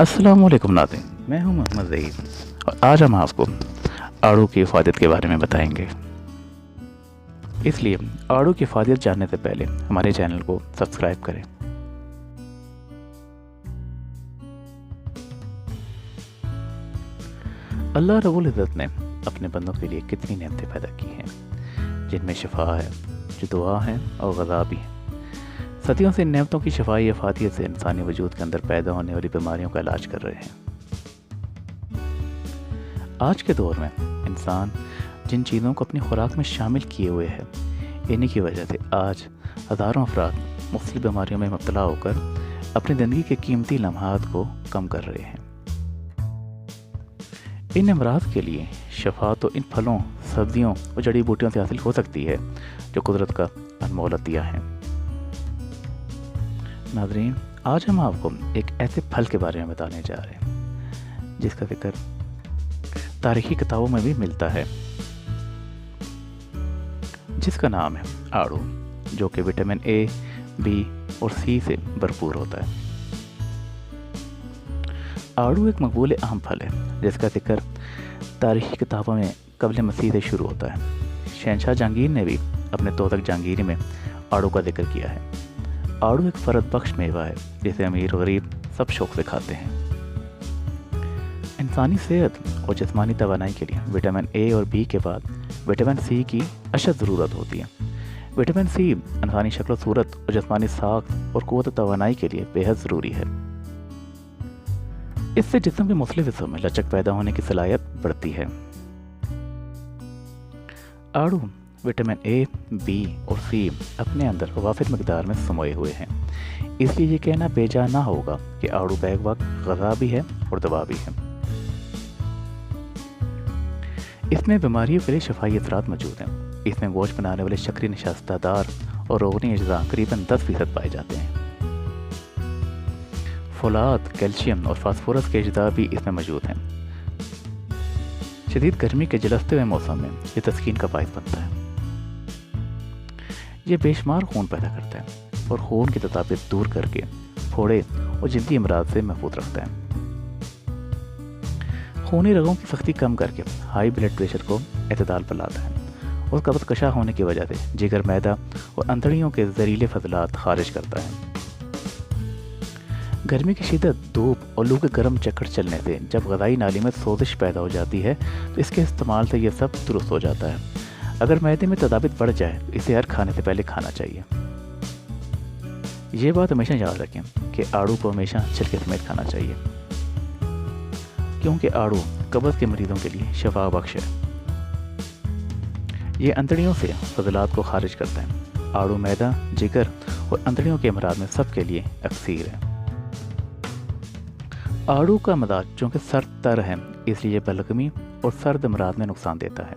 السلام علیکم ناظرین، میں ہوں محمد ظہیر اور آج ہم آپ کو آڑو کی افادیت کے بارے میں بتائیں گے۔ اس لیے آڑو کی افادیت جاننے سے پہلے ہمارے چینل کو سبسکرائب کریں۔ اللہ رب العزت نے اپنے بندوں کے لیے کتنی نعمتیں پیدا کی ہیں، جن میں شفا ہے، جو دعا ہے اور غذا بھی ہے۔ صدیوں سے ان نعمتوں کی شفائی افادیت سے انسانی وجود کے اندر پیدا ہونے والی بیماریوں کا علاج کر رہے ہیں۔ آج کے دور میں انسان جن چیزوں کو اپنی خوراک میں شامل کیے ہوئے ہے، انہی کی وجہ سے آج ہزاروں افراد مختلف بیماریوں میں مبتلا ہو کر اپنی زندگی کے قیمتی لمحات کو کم کر رہے ہیں۔ ان امراض کے لیے شفا تو ان پھلوں، سبزیوں اور جڑی بوٹیوں سے حاصل ہو سکتی ہے جو قدرت کا انمول عطیہ ہے۔ ناظرین، آج ہم آپ کو ایک ایسے پھل کے بارے میں بتانے جا رہے ہیں جس کا ذکر تاریخی کتابوں میں بھی ملتا ہے، جس کا نام ہے آڑو، جو کہ وٹامن اے، بی اور سی سے بھرپور ہوتا ہے۔ آڑو ایک مقبول اہم پھل ہے جس کا ذکر تاریخی کتابوں میں قبل مسیح سے شروع ہوتا ہے۔ شہنشاہ جہانگیر نے بھی اپنے توتک جہانگیری میں آڑو کا ذکر کیا ہے۔ آڑو ایک فرد بخش میوہ ہے جسے امیر و غریب سب شوق سے کھاتے ہیں۔ انسانی صحت اور جسمانی توانائی کے لیے وٹامن اے اور بی کے بعد وٹامن سی کی اشد ضرورت ہوتی ہے۔ وٹامن سی انسانی شکل و صورت اور جسمانی ساخت اور قوت و توانائی کے لیے بے حد ضروری ہے۔ اس سے جسم کے مختلف حصوں میں لچک پیدا ہونے کی صلاحیت بڑھتی ہے۔ آڑو وٹامن اے، بی اور سی اپنے اندر وافر مقدار میں سموئے ہوئے ہیں، اس لیے یہ کہنا بے جا نہ ہوگا کہ آڑو بیک وقت غذا بھی ہے اور دوا بھی ہے۔ اس میں بیماریوں کے لیے شفائی اثرات موجود ہیں۔ اس میں گوشت بنانے والے شکری نشاستہ دار اور روغنی اجزاء قریباً 10% پائے جاتے ہیں۔ فولاد، کیلشیم اور فاسفورس کے اجزاء بھی اس میں موجود ہیں۔ شدید گرمی کے جلستے ہوئے موسم میں یہ تسکین کا باعث بنتا ہے۔ یہ بے شمار خون پیدا کرتا ہے اور خون کی تطابق دور کر کے پھوڑے اور جلدی امراض سے محفوظ رکھتا ہے۔ خونی رگوں کی سختی کم کر کے ہائی بلڈ پریشر کو اعتدال پر لاتا ہے اور قبض کشا ہونے کی وجہ سے جگر، معدہ اور انتڑیوں کے زہریلے فضلات خارج کرتا ہے۔ گرمی کی شدت، دھوپ اور لو کے گرم چکر چلنے سے جب غذائی نالی میں سوزش پیدا ہو جاتی ہے تو اس کے استعمال سے یہ سب درست ہو جاتا ہے۔ اگر معدے میں تذابذ بڑھ جائے تو اسے ہر کھانے سے پہلے کھانا چاہیے۔ یہ بات ہمیشہ یاد رکھیں کہ آڑو کو ہمیشہ چھلکے سمیت کھانا چاہیے، کیونکہ آڑو قبض کے مریضوں کے لیے شفا بخش ہے۔ یہ انتڑیوں سے فضلات کو خارج کرتا ہے۔ آڑو معدہ، جگر اور انتڑیوں کے امراض میں سب کے لیے اکسیر ہے۔ آڑو کا مزاج چونکہ سرد تر ہے، اس لیے بلغمی اور سرد امراض میں نقصان دیتا ہے۔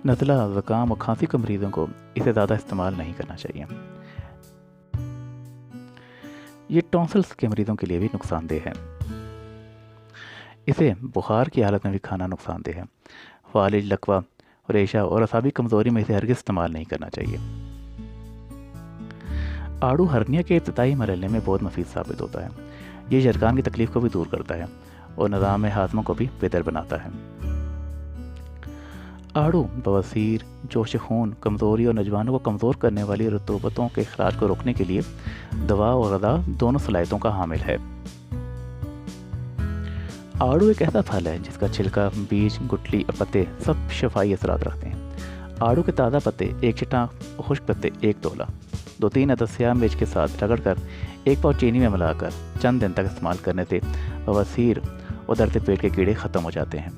نزلہ، زکام اور کھانسی کے مریضوں کو اسے زیادہ استعمال نہیں کرنا چاہیے۔ یہ ٹونسلز کے مریضوں کے لیے بھی نقصان دہ ہے۔ اسے بخار کی حالت میں بھی کھانا نقصان دہ ہے۔ فالج، لکوہ، ریشہ اور اعصابی کمزوری میں اسے ہرگز استعمال نہیں کرنا چاہیے۔ آڑو ہرنیا کے ابتدائی مرحلے میں بہت مفید ثابت ہوتا ہے۔ یہ جرگان کی تکلیف کو بھی دور کرتا ہے اور نظام ہاضمہ کو بھی بہتر بناتا ہے۔ آڑو بواسیر، جوش خون، کمزوری اور نوجوانوں کو کمزور کرنے والی رطوبتوں کے اخراج کو روکنے کے لیے دوا اور غذا دونوں صلاحیتوں کا حامل ہے۔ آڑو ایک ایسا پھل ہے جس کا چھلکا، بیج، گٹلی اور پتے سب شفائی اثرات رکھتے ہیں۔ آڑو کے تازہ پتے 1 چٹاں اور خشک پتے 1 تولا 2-3 عدد سیاہ مرچ کے ساتھ رگڑ کر 1 پاؤ چینی میں ملا کر چند دن تک استعمال کرنے سے بواسیر اور درد پیٹ کے کیڑے ختم ہو جاتے ہیں۔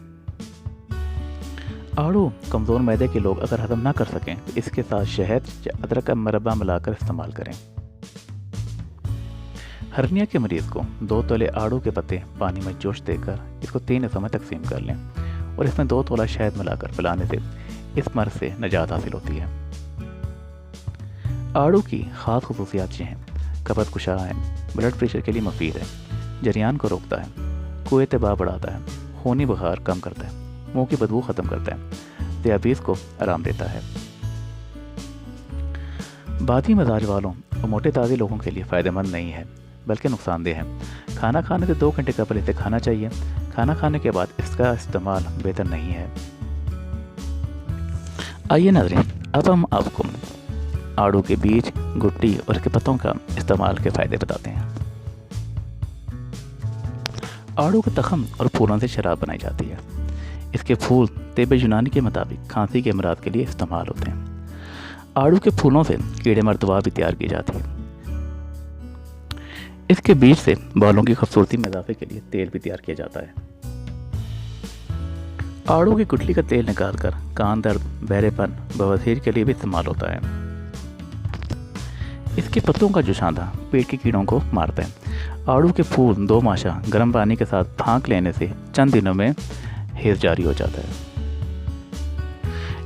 آڑو کمزور معدے کے لوگ اگر ہضم نہ کر سکیں تو اس کے ساتھ شہد یا ادرک کا مربع ملا کر استعمال کریں۔ ہرنیا کے مریض کو 2 تولے آڑو کے پتے پانی میں جوش دے کر اس کو 3 حصوں میں تقسیم کر لیں اور اس میں 2 تولا شہد ملا کر پلانے سے اس مرض سے نجات حاصل ہوتی ہے۔ آڑو کی خاص خصوصیات یہ ہیں: قبض کشا ہے، بلڈ پریشر کے لیے مفید ہے، جریان کو روکتا ہے، قوت دفاع بڑھاتا ہے، خونی بخار کم کرتا ہے، منہ کی بدبو ختم کرتا ہے، ذیابیطس کو آرام دیتا ہے۔ بادی مزاج والوں اور موٹے تازے لوگوں کے لیے فائدہ مند نہیں ہے، بلکہ نقصان دہ ہے۔ کھانا کھانے سے 2 گھنٹے قبل اسے کھانا چاہیے۔ کھانا کھانے کے بعد اس کا استعمال بہتر نہیں ہے۔ آئیے ناظرین، اب ہم آپ کو آڑو کے بیج، گٹی اور اس کے پتوں کا استعمال کے فائدے بتاتے ہیں۔ آڑو کے تخم اور پھولوں سے شراب بنائی جاتی ہے۔ اس کے پھول طب یونانی کے مطابق کھانسی کے امراض کے لیے استعمال ہوتے ہیں۔ آڑو کے پھولوں سے کیڑے مار دوا بھی تیار کی جاتی ہے۔ اس کے بیج سے بالوں کی خوبصورتی میں اضافے کے لیے تیل بھی تیار کیا جاتا ہے۔ آڑو کی گٹلی کا تیل نکال کر کان درد، بہرے پن، بواسیر کے لیے بھی استعمال ہوتا ہے۔ اس کے پتوں کا جوشاندہ پیٹ کے کیڑوں کو مارتا ہے۔ آڑو کے پھول 2 ماشا گرم پانی کے ساتھ پھانک لینے سے چند دنوں میں ہیض جاری ہو جاتا ہے۔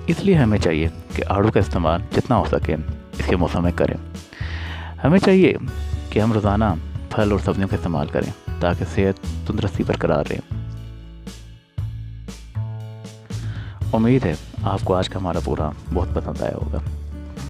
اس لیے ہمیں چاہیے کہ آڑو کا استعمال جتنا ہو سکے اس کے موسم میں کریں۔ ہمیں چاہیے کہ ہم روزانہ پھل اور سبزیوں کا استعمال کریں تاکہ صحت تندرستی برقرار رہے۔ امید ہے آپ کو آج کا ہمارا پروگرام بہت پسند آیا ہوگا۔